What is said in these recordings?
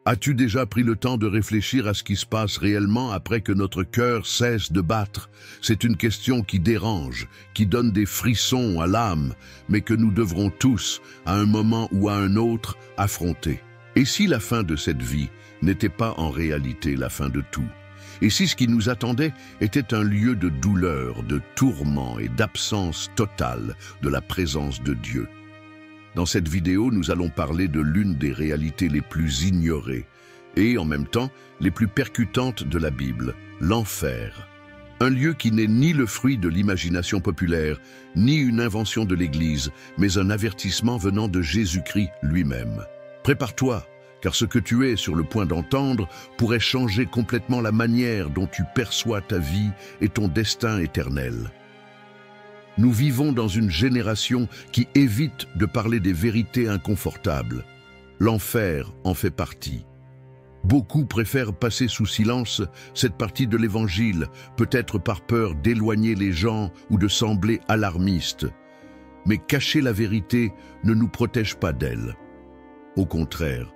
As-tu déjà pris le temps de réfléchir à ce qui se passe réellement après que notre cœur cesse de battre? C'est une question qui dérange, qui donne des frissons à l'âme, mais que nous devrons tous, à un moment ou à un autre, affronter. Et si la fin de cette vie n'était pas en réalité la fin de tout? Et si ce qui nous attendait était un lieu de douleur, de tourment et d'absence totale de la présence de Dieu? Dans cette vidéo, nous allons parler de l'une des réalités les plus ignorées et, en même temps, les plus percutantes de la Bible, l'enfer. Un lieu qui n'est ni le fruit de l'imagination populaire, ni une invention de l'Église, mais un avertissement venant de Jésus-Christ lui-même. Prépare-toi, car ce que tu es sur le point d'entendre pourrait changer complètement la manière dont tu perçois ta vie et ton destin éternel. Nous vivons dans une génération qui évite de parler des vérités inconfortables. L'enfer en fait partie. Beaucoup préfèrent passer sous silence cette partie de l'Évangile, peut-être par peur d'éloigner les gens ou de sembler alarmistes. Mais cacher la vérité ne nous protège pas d'elle. Au contraire,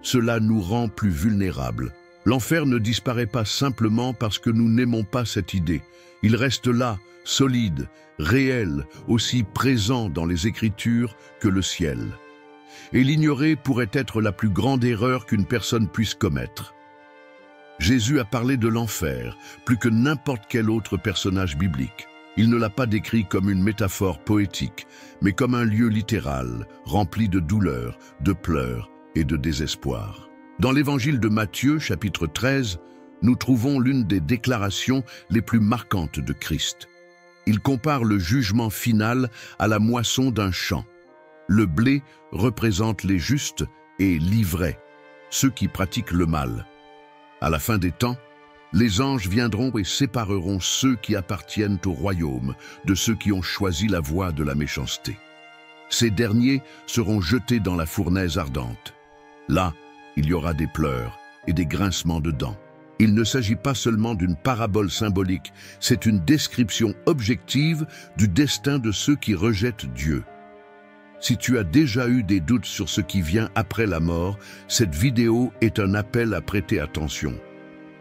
cela nous rend plus vulnérables. L'enfer ne disparaît pas simplement parce que nous n'aimons pas cette idée. Il reste là, solide, réel, aussi présent dans les Écritures que le ciel. Et l'ignorer pourrait être la plus grande erreur qu'une personne puisse commettre. Jésus a parlé de l'enfer plus que n'importe quel autre personnage biblique. Il ne l'a pas décrit comme une métaphore poétique, mais comme un lieu littéral, rempli de douleur, de pleurs et de désespoir. Dans l'évangile de Matthieu, chapitre 13, nous trouvons l'une des déclarations les plus marquantes de Christ. Il compare le jugement final à la moisson d'un champ. Le blé représente les justes et l'ivraie, ceux qui pratiquent le mal. À la fin des temps, les anges viendront et sépareront ceux qui appartiennent au royaume de ceux qui ont choisi la voie de la méchanceté. Ces derniers seront jetés dans la fournaise ardente. Là, il y aura des pleurs et des grincements de dents. Il ne s'agit pas seulement d'une parabole symbolique, c'est une description objective du destin de ceux qui rejettent Dieu. Si tu as déjà eu des doutes sur ce qui vient après la mort, cette vidéo est un appel à prêter attention.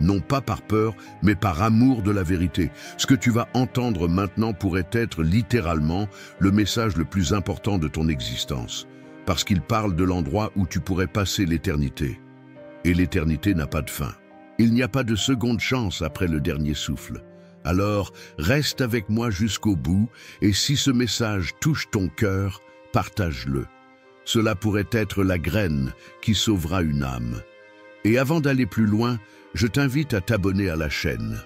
Non pas par peur, mais par amour de la vérité. Ce que tu vas entendre maintenant pourrait être littéralement le message le plus important de ton existence, parce qu'il parle de l'endroit où tu pourrais passer l'éternité. Et l'éternité n'a pas de fin. Il n'y a pas de seconde chance après le dernier souffle. Alors, reste avec moi jusqu'au bout, et si ce message touche ton cœur, partage-le. Cela pourrait être la graine qui sauvera une âme. Et avant d'aller plus loin, je t'invite à t'abonner à la chaîne.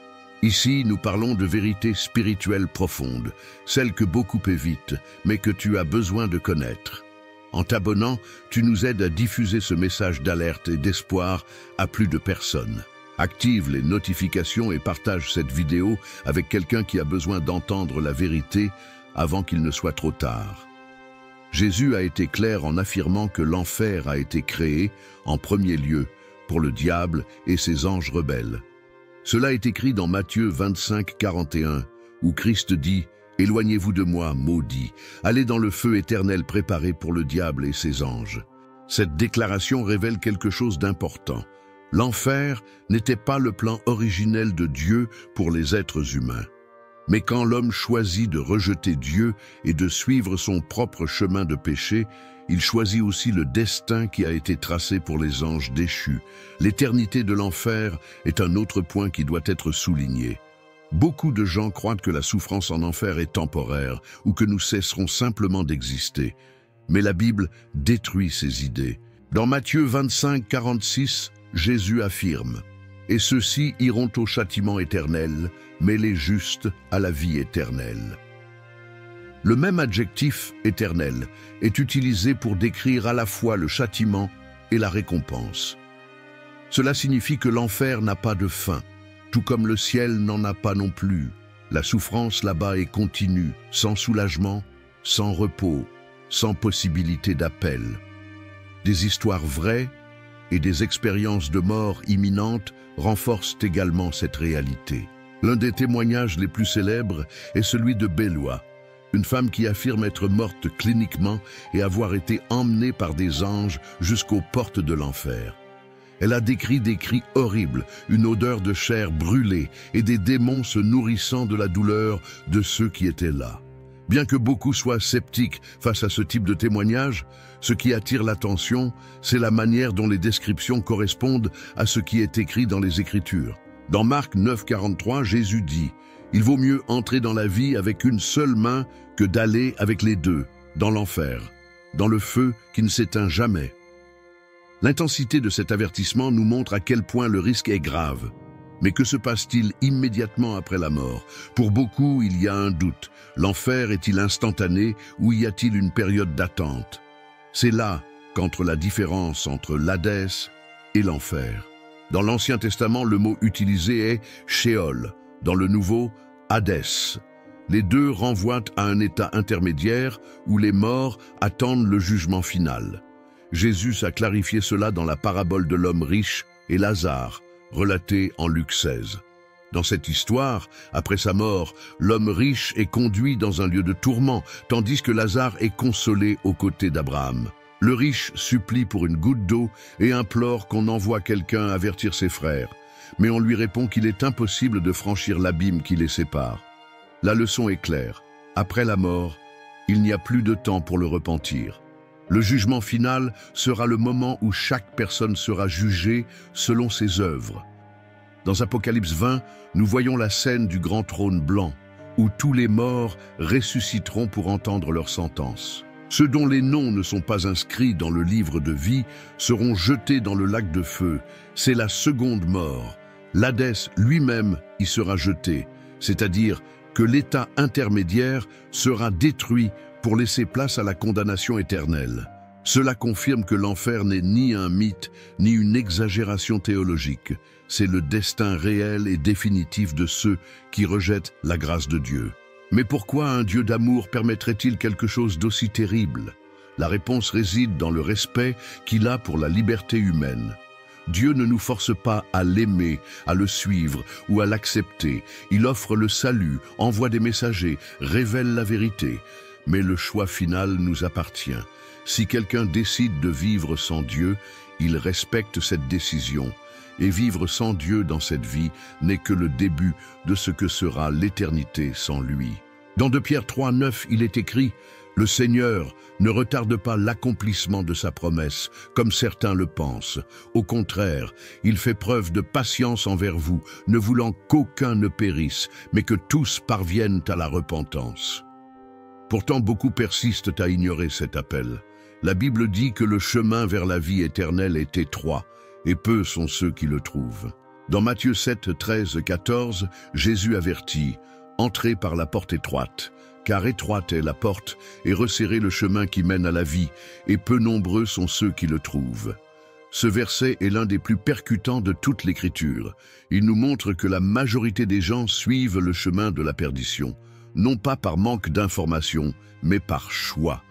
Ici, nous parlons de vérités spirituelles profondes, celles que beaucoup évitent, mais que tu as besoin de connaître. En t'abonnant, tu nous aides à diffuser ce message d'alerte et d'espoir à plus de personnes. Active les notifications et partage cette vidéo avec quelqu'un qui a besoin d'entendre la vérité avant qu'il ne soit trop tard. Jésus a été clair en affirmant que l'enfer a été créé, en premier lieu, pour le diable et ses anges rebelles. Cela est écrit dans Matthieu 25, 41, où Christ dit « Éloignez-vous de moi, maudits, allez dans le feu éternel préparé pour le diable et ses anges. » Cette déclaration révèle quelque chose d'important. L'enfer n'était pas le plan originel de Dieu pour les êtres humains. Mais quand l'homme choisit de rejeter Dieu et de suivre son propre chemin de péché, il choisit aussi le destin qui a été tracé pour les anges déchus. L'éternité de l'enfer est un autre point qui doit être souligné. Beaucoup de gens croient que la souffrance en enfer est temporaire ou que nous cesserons simplement d'exister. Mais la Bible détruit ces idées. Dans Matthieu 25, 46, Jésus affirme « Et ceux-ci iront au châtiment éternel, mais les justes à la vie éternelle. » Le même adjectif « éternel » est utilisé pour décrire à la fois le châtiment et la récompense. Cela signifie que l'enfer n'a pas de fin, tout comme le ciel n'en a pas non plus. La souffrance là-bas est continue, sans soulagement, sans repos, sans possibilité d'appel. Des histoires vraies et des expériences de mort imminente renforcent également cette réalité. L'un des témoignages les plus célèbres est celui de Bellois, une femme qui affirme être morte cliniquement et avoir été emmenée par des anges jusqu'aux portes de l'enfer. Elle a décrit des cris horribles, une odeur de chair brûlée et des démons se nourrissant de la douleur de ceux qui étaient là. Bien que beaucoup soient sceptiques face à ce type de témoignage, ce qui attire l'attention, c'est la manière dont les descriptions correspondent à ce qui est écrit dans les Écritures. Dans Marc 9,43, Jésus dit « Il vaut mieux entrer dans la vie avec une seule main que d'aller avec les deux, dans l'enfer, dans le feu qui ne s'éteint jamais. » L'intensité de cet avertissement nous montre à quel point le risque est grave. Mais que se passe-t-il immédiatement après la mort? Pour beaucoup, il y a un doute. L'enfer est-il instantané ou y a-t-il une période d'attente? C'est là qu'entre la différence entre l'Hadès et l'enfer. Dans l'Ancien Testament, le mot utilisé est « Sheol », dans le Nouveau « Hadès ». Les deux renvoient à un état intermédiaire où les morts attendent le jugement final. Jésus a clarifié cela dans la parabole de l'homme riche et Lazare, relatée en Luc 16. Dans cette histoire, après sa mort, l'homme riche est conduit dans un lieu de tourment, tandis que Lazare est consolé aux côtés d'Abraham. Le riche supplie pour une goutte d'eau et implore qu'on envoie quelqu'un avertir ses frères, mais on lui répond qu'il est impossible de franchir l'abîme qui les sépare. La leçon est claire. Après la mort, il n'y a plus de temps pour le repentir. Le jugement final sera le moment où chaque personne sera jugée selon ses œuvres. Dans Apocalypse 20, nous voyons la scène du grand trône blanc, où tous les morts ressusciteront pour entendre leur sentence. Ceux dont les noms ne sont pas inscrits dans le livre de vie seront jetés dans le lac de feu. C'est la seconde mort. L'Hadès lui-même y sera jeté, c'est-à-dire que l'état intermédiaire sera détruit pour laisser place à la condamnation éternelle. Cela confirme que l'enfer n'est ni un mythe, ni une exagération théologique. C'est le destin réel et définitif de ceux qui rejettent la grâce de Dieu. Mais pourquoi un Dieu d'amour permettrait-il quelque chose d'aussi terrible? La réponse réside dans le respect qu'il a pour la liberté humaine. Dieu ne nous force pas à l'aimer, à le suivre ou à l'accepter. Il offre le salut, envoie des messagers, révèle la vérité. Mais le choix final nous appartient. Si quelqu'un décide de vivre sans Dieu, il respecte cette décision. Et vivre sans Dieu dans cette vie n'est que le début de ce que sera l'éternité sans lui. Dans 2 Pierre 3,9, il est écrit « Le Seigneur ne retarde pas l'accomplissement de sa promesse, comme certains le pensent. Au contraire, il fait preuve de patience envers vous, ne voulant qu'aucun ne périsse, mais que tous parviennent à la repentance. » Pourtant, beaucoup persistent à ignorer cet appel. La Bible dit que le chemin vers la vie éternelle est étroit, et peu sont ceux qui le trouvent. Dans Matthieu 7, 13, 14, Jésus avertit « Entrez par la porte étroite, car étroite est la porte, et resserrez le chemin qui mène à la vie, et peu nombreux sont ceux qui le trouvent. » Ce verset est l'un des plus percutants de toute l'Écriture. Il nous montre que la majorité des gens suivent le chemin de la perdition, non pas par manque d'information, mais par choix.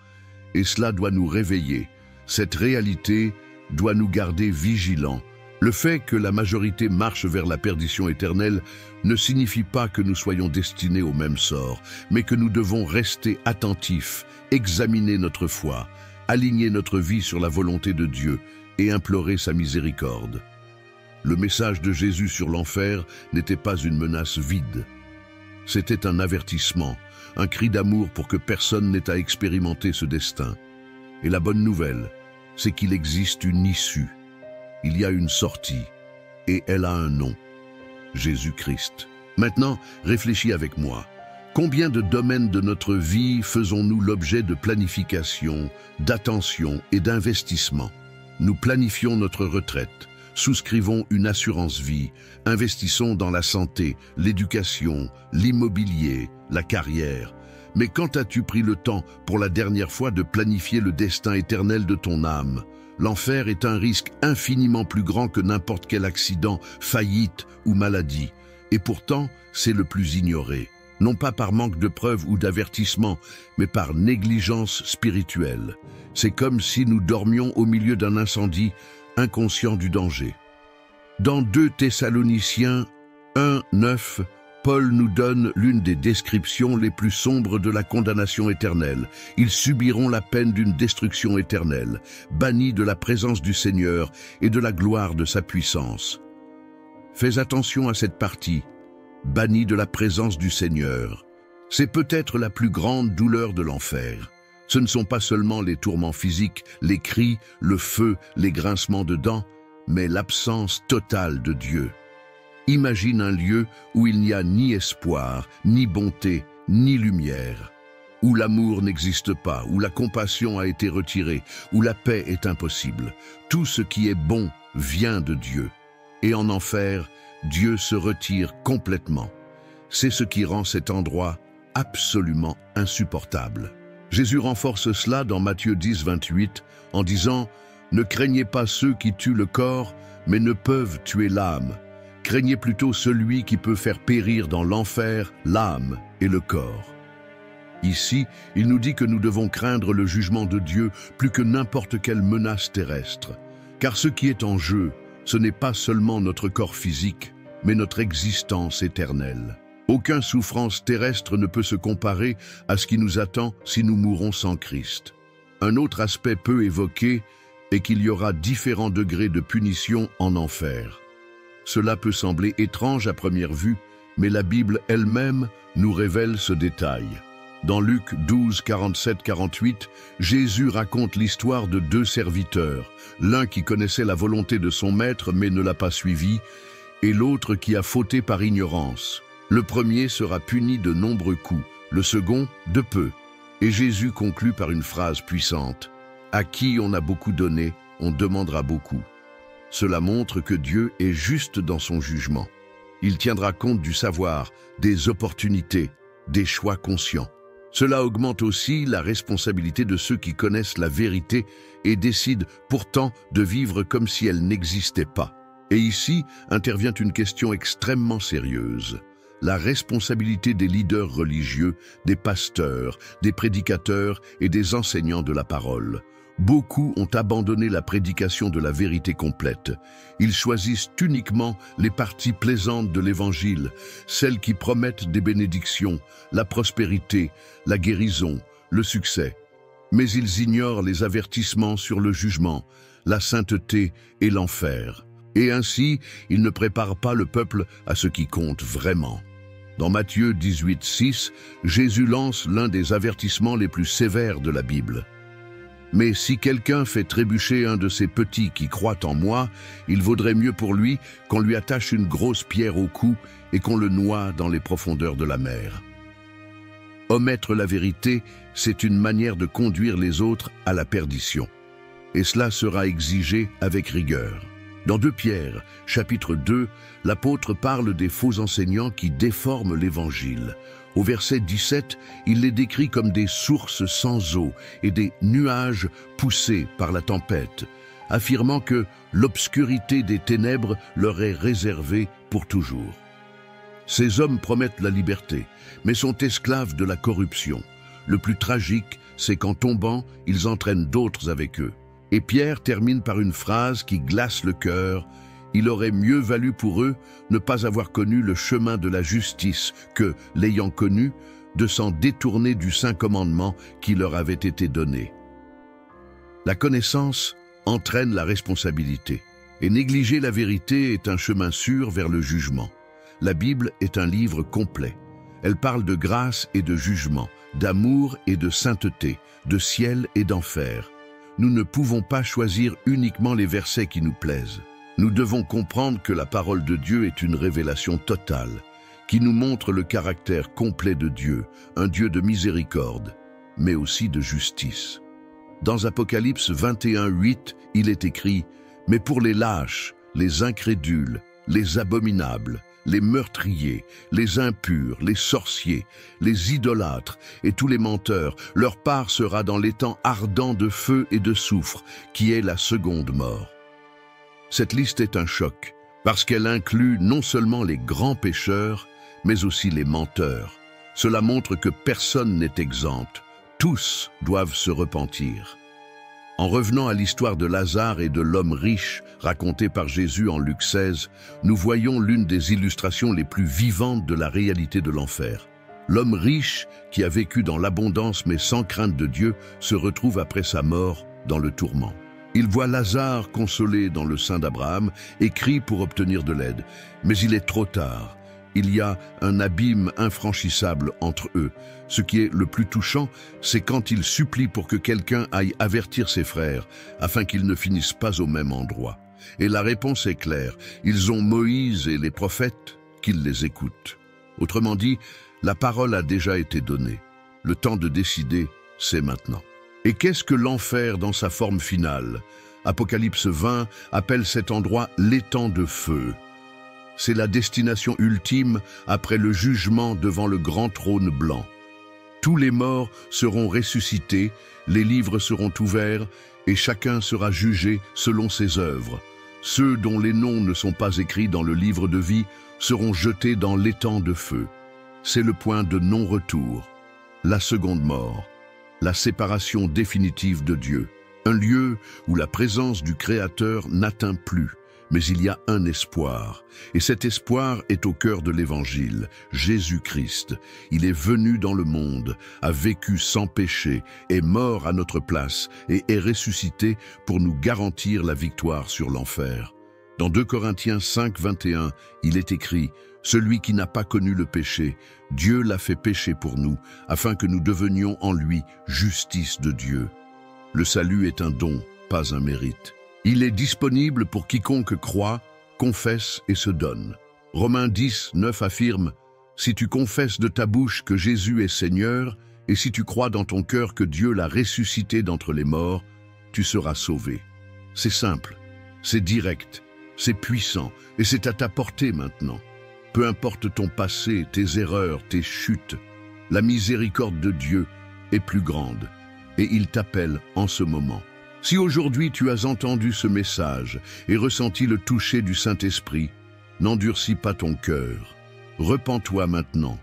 Et cela doit nous réveiller. Cette réalité doit nous garder vigilants. Le fait que la majorité marche vers la perdition éternelle ne signifie pas que nous soyons destinés au même sort, mais que nous devons rester attentifs, examiner notre foi, aligner notre vie sur la volonté de Dieu et implorer sa miséricorde. Le message de Jésus sur l'enfer n'était pas une menace vide. C'était un avertissement, un cri d'amour pour que personne n'ait à expérimenter ce destin. Et la bonne nouvelle, c'est qu'il existe une issue. Il y a une sortie, et elle a un nom, Jésus-Christ. Maintenant, réfléchis avec moi. Combien de domaines de notre vie faisons-nous l'objet de planification, d'attention et d'investissement? Nous planifions notre retraite, souscrivons une assurance vie, investissons dans la santé, l'éducation, l'immobilier, la carrière. Mais quand as-tu pris le temps pour la dernière fois de planifier le destin éternel de ton âme? L'enfer est un risque infiniment plus grand que n'importe quel accident, faillite ou maladie. Et pourtant, c'est le plus ignoré. Non pas par manque de preuves ou d'avertissement, mais par négligence spirituelle. C'est comme si nous dormions au milieu d'un incendie, inconscients du danger. Dans 2 Thessaloniciens 1, 9, Paul nous donne l'une des descriptions les plus sombres de la condamnation éternelle. Ils subiront la peine d'une destruction éternelle, bannis de la présence du Seigneur et de la gloire de sa puissance. Fais attention à cette partie, bannis de la présence du Seigneur. C'est peut-être la plus grande douleur de l'enfer. Ce ne sont pas seulement les tourments physiques, les cris, le feu, les grincements de dents, mais l'absence totale de Dieu. Imagine un lieu où il n'y a ni espoir, ni bonté, ni lumière, où l'amour n'existe pas, où la compassion a été retirée, où la paix est impossible. Tout ce qui est bon vient de Dieu. Et en enfer, Dieu se retire complètement. C'est ce qui rend cet endroit absolument insupportable. Jésus renforce cela dans Matthieu 10, 28, en disant « Ne craignez pas ceux qui tuent le corps, mais ne peuvent tuer l'âme. Craignez plutôt celui qui peut faire périr dans l'enfer l'âme et le corps. » Ici, il nous dit que nous devons craindre le jugement de Dieu plus que n'importe quelle menace terrestre. Car ce qui est en jeu, ce n'est pas seulement notre corps physique, mais notre existence éternelle. Aucune souffrance terrestre ne peut se comparer à ce qui nous attend si nous mourons sans Christ. Un autre aspect peu évoqué est qu'il y aura différents degrés de punition en enfer. Cela peut sembler étrange à première vue, mais la Bible elle-même nous révèle ce détail. Dans Luc 12, 47-48, Jésus raconte l'histoire de deux serviteurs, l'un qui connaissait la volonté de son maître mais ne l'a pas suivi, et l'autre qui a fauté par ignorance. Le premier sera puni de nombreux coups, le second de peu. Et Jésus conclut par une phrase puissante. À qui on a beaucoup donné, on demandera beaucoup. Cela montre que Dieu est juste dans son jugement. Il tiendra compte du savoir, des opportunités, des choix conscients. Cela augmente aussi la responsabilité de ceux qui connaissent la vérité et décident pourtant de vivre comme si elle n'existait pas. Et ici intervient une question extrêmement sérieuse. La responsabilité des leaders religieux, des pasteurs, des prédicateurs et des enseignants de la parole. Beaucoup ont abandonné la prédication de la vérité complète. Ils choisissent uniquement les parties plaisantes de l'Évangile, celles qui promettent des bénédictions, la prospérité, la guérison, le succès. Mais ils ignorent les avertissements sur le jugement, la sainteté et l'enfer. Et ainsi, ils ne préparent pas le peuple à ce qui compte vraiment. Dans Matthieu 18, 6, Jésus lance l'un des avertissements les plus sévères de la Bible. Mais si quelqu'un fait trébucher un de ces petits qui croient en moi, il vaudrait mieux pour lui qu'on lui attache une grosse pierre au cou et qu'on le noie dans les profondeurs de la mer. Omettre la vérité, c'est une manière de conduire les autres à la perdition. Et cela sera exigé avec rigueur. Dans 2 Pierre, chapitre 2, l'apôtre parle des faux enseignants qui déforment l'Évangile. Au verset 17, il les décrit comme des sources sans eau et des nuages poussés par la tempête, affirmant que l'obscurité des ténèbres leur est réservée pour toujours. Ces hommes promettent la liberté, mais sont esclaves de la corruption. Le plus tragique, c'est qu'en tombant, ils entraînent d'autres avec eux. Et Pierre termine par une phrase qui glace le cœur. Il aurait mieux valu pour eux ne pas avoir connu le chemin de la justice que, l'ayant connu, de s'en détourner du saint commandement qui leur avait été donné. La connaissance entraîne la responsabilité, et négliger la vérité est un chemin sûr vers le jugement. La Bible est un livre complet. Elle parle de grâce et de jugement, d'amour et de sainteté, de ciel et d'enfer. Nous ne pouvons pas choisir uniquement les versets qui nous plaisent. Nous devons comprendre que la parole de Dieu est une révélation totale, qui nous montre le caractère complet de Dieu, un Dieu de miséricorde, mais aussi de justice. Dans Apocalypse 21, 8, il est écrit « Mais pour les lâches, les incrédules, les abominables, les meurtriers, les impurs, les sorciers, les idolâtres et tous les menteurs, leur part sera dans l'étang ardent de feu et de soufre, qui est la seconde mort. » Cette liste est un choc, parce qu'elle inclut non seulement les grands pécheurs, mais aussi les menteurs. Cela montre que personne n'est exempt. Tous doivent se repentir. En revenant à l'histoire de Lazare et de l'homme riche, racontée par Jésus en Luc 16, nous voyons l'une des illustrations les plus vivantes de la réalité de l'enfer. L'homme riche, qui a vécu dans l'abondance mais sans crainte de Dieu, se retrouve après sa mort dans le tourment. Il voit Lazare consolé dans le sein d'Abraham et crie pour obtenir de l'aide. Mais il est trop tard. Il y a un abîme infranchissable entre eux. Ce qui est le plus touchant, c'est quand il supplie pour que quelqu'un aille avertir ses frères, afin qu'ils ne finissent pas au même endroit. Et la réponse est claire, ils ont Moïse et les prophètes, qu'ils les écoutent. Autrement dit, la parole a déjà été donnée. Le temps de décider, c'est maintenant. Et qu'est-ce que l'enfer dans sa forme finale? Apocalypse 20 appelle cet endroit l'étang de feu. C'est la destination ultime après le jugement devant le grand trône blanc. Tous les morts seront ressuscités, les livres seront ouverts et chacun sera jugé selon ses œuvres. Ceux dont les noms ne sont pas écrits dans le livre de vie seront jetés dans l'étang de feu. C'est le point de non-retour, la seconde mort, la séparation définitive de Dieu, un lieu où la présence du Créateur n'atteint plus. Mais il y a un espoir, et cet espoir est au cœur de l'Évangile, Jésus-Christ. Il est venu dans le monde, a vécu sans péché, est mort à notre place et est ressuscité pour nous garantir la victoire sur l'enfer. Dans 2 Corinthiens 5, 21, il est écrit « Celui qui n'a pas connu le péché, Dieu l'a fait pécher pour nous, afin que nous devenions en lui justice de Dieu. » Le salut est un don, pas un mérite. Il est disponible pour quiconque croit, confesse et se donne. Romains 10, 9 affirme « Si tu confesses de ta bouche que Jésus est Seigneur, et si tu crois dans ton cœur que Dieu l'a ressuscité d'entre les morts, tu seras sauvé. » C'est simple, c'est direct, c'est puissant, et c'est à ta portée maintenant. Peu importe ton passé, tes erreurs, tes chutes, la miséricorde de Dieu est plus grande, et il t'appelle en ce moment. Si aujourd'hui tu as entendu ce message et ressenti le toucher du Saint-Esprit, n'endurcis pas ton cœur. Repens-toi maintenant.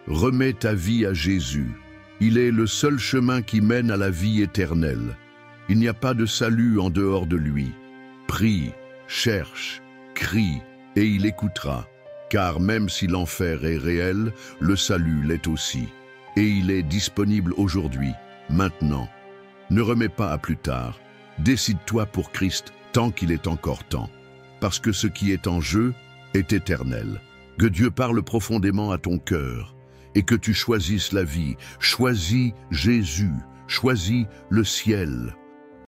Remets ta vie à Jésus. Il est le seul chemin qui mène à la vie éternelle. Il n'y a pas de salut en dehors de lui. Prie, cherche, crie, et il écoutera. Car même si l'enfer est réel, le salut l'est aussi. Et il est disponible aujourd'hui, maintenant. Ne remets pas à plus tard. Décide-toi pour Christ tant qu'il est encore temps, parce que ce qui est en jeu est éternel. Que Dieu parle profondément à ton cœur et que tu choisisses la vie. Choisis Jésus, choisis le ciel.